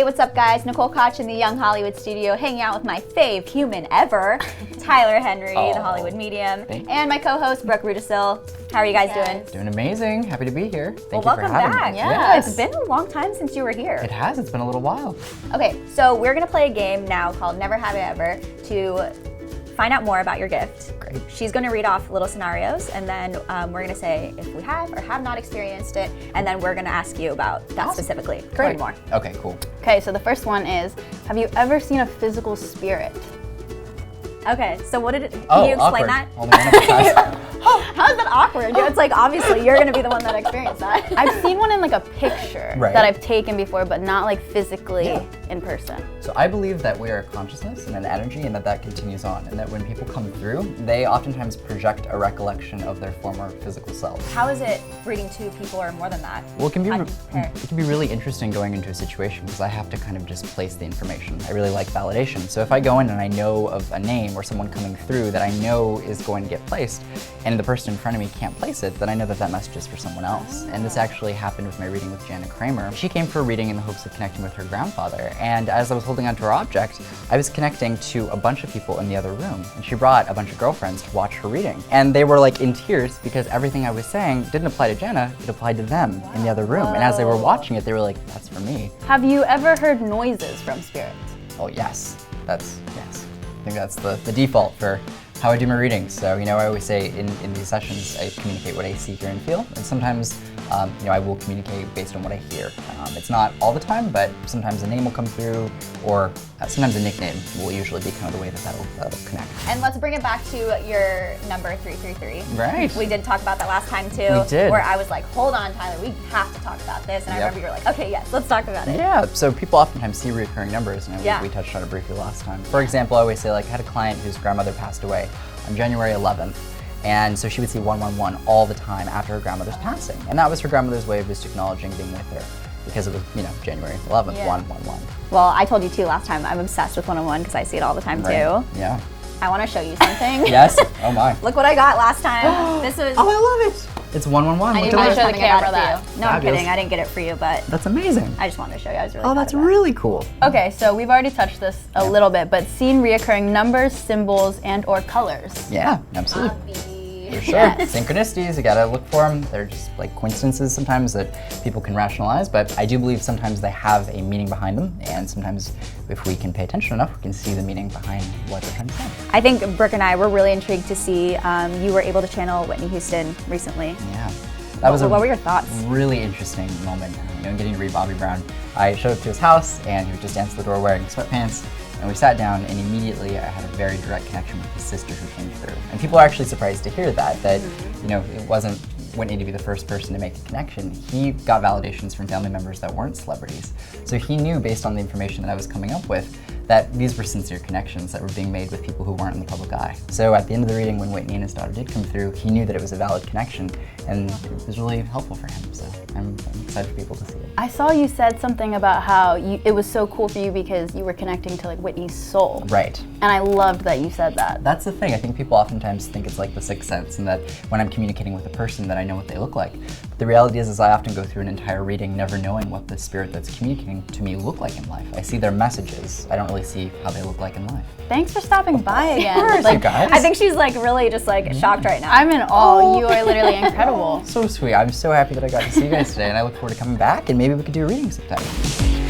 Hey, what's up guys? Nicole Koch in the Young Hollywood studio, hanging out with my fave human ever, Tyler Henry, the Hollywood medium, and my co-host, Brooke Rudisil. How are you guys doing? Doing amazing. Happy to be here. Thank you welcome for having back. me. Yeah, it's been a long time since you were here. It has. It's been a little while. Okay, so we're gonna play a game now called Never Have I Ever to find out more about your gift. Great. She's going to read off little scenarios, and then we're going to say if we have or have not experienced it, and then we're going to ask you about that specifically. Great. More. Okay, cool. Okay, so the first one is, have you ever seen a physical spirit? Okay, so what did it, can you explain awkward. that? Only one of us has. How is that awkward? It's like, obviously, you're going to be the one that experienced that. I've seen one in like a picture that I've taken before, but not like physically in person. So I believe that we are a consciousness and an energy, and that continues on, and that when people come through, they oftentimes project a recollection of their former physical selves. How is it reading two people or more than that? Well, it can be really interesting going into a situation because I have to kind of just place the information. I really like validation. So if I go in and I know of a name or someone coming through that I know is going to get placed, and the person in front of me can't place it, then I know that that message is for someone else. And this actually happened with my reading with Janet Kramer. She came for a reading in the hopes of connecting with her grandfather, and as I was holding onto her object, I was connecting to a bunch of people in the other room, and she brought a bunch of girlfriends to watch her reading. And they were like in tears because everything I was saying didn't apply to Jenna, it applied to them in the other room. And as they were watching it, they were like, that's for me. Have you ever heard noises from spirits? Oh yes, yes. I think that's the default for how I do my readings. So, I always say in these sessions, I communicate what I see, hear, and feel. And sometimes, I will communicate based on what I hear. It's not all the time, but sometimes a name will come through, or sometimes a nickname will usually be kind of the way that'll connect. And let's bring it back to your number 333. Right. We did talk about that last time too. We did. Where I was like, hold on, Tyler, we have to talk about this. And I remember you were like, okay, yes, let's talk about it. Yeah, so people oftentimes see recurring numbers, and we touched on it briefly last time. For example, I always say, like, I had a client whose grandmother passed away on January 11th. And so she would see 111 all the time after her grandmother's passing. And that was her grandmother's way of just acknowledging being with her, because it was, January 11th, 111. Well, I told you too last time, I'm obsessed with 101 because I see it all the time too. Yeah. I want to show you something. Yes? Oh my. Look what I got last time. This was... Oh, I love it. It's 111. I Look didn't at want to that. show the camera that. No, I'm Fabulous. kidding. I didn't get it for you, but... That's amazing. I just wanted to show you. I was really Oh, that's really cool. Okay, so we've already touched this a little bit, but seen reoccurring numbers, symbols, and or colors. Yeah, absolutely. For sure. Synchronicities, you gotta look for them. They're just like coincidences sometimes that people can rationalize, but I do believe sometimes they have a meaning behind them, and sometimes if we can pay attention enough, we can see the meaning behind what they're trying to say. I think Brooke and I were really intrigued to see you were able to channel Whitney Houston recently. Yeah. That was what were your thoughts? Really interesting moment, getting to read Bobby Brown. I showed up to his house, and he would just answer the door wearing sweatpants. And we sat down, and immediately I had a very direct connection with his sister who came through. And people are actually surprised to hear that it wasn't Whitney to be the first person to make the connection. He got validations from family members that weren't celebrities. So he knew, based on the information that I was coming up with, that these were sincere connections that were being made with people who weren't in the public eye. So at the end of the reading, when Whitney and his daughter did come through, he knew that it was a valid connection, and it was really helpful for him. So I'm excited for people to see it. I saw you said something about how it was so cool for you because you were connecting to like Whitney's soul. Right. And I loved that you said that. That's the thing. I think people oftentimes think it's like the sixth sense, and that when I'm communicating with a person that I know what they look like. The reality is I often go through an entire reading never knowing what the spirit that's communicating to me look like in life. I see their messages. I don't really see how they look like in life. Thanks for stopping by again. Of course, you guys. I think she's like really just like shocked right now. I'm in awe. You are literally incredible. So sweet. I'm so happy that I got to see you guys today, and I look forward to coming back, and maybe we could do a reading sometime.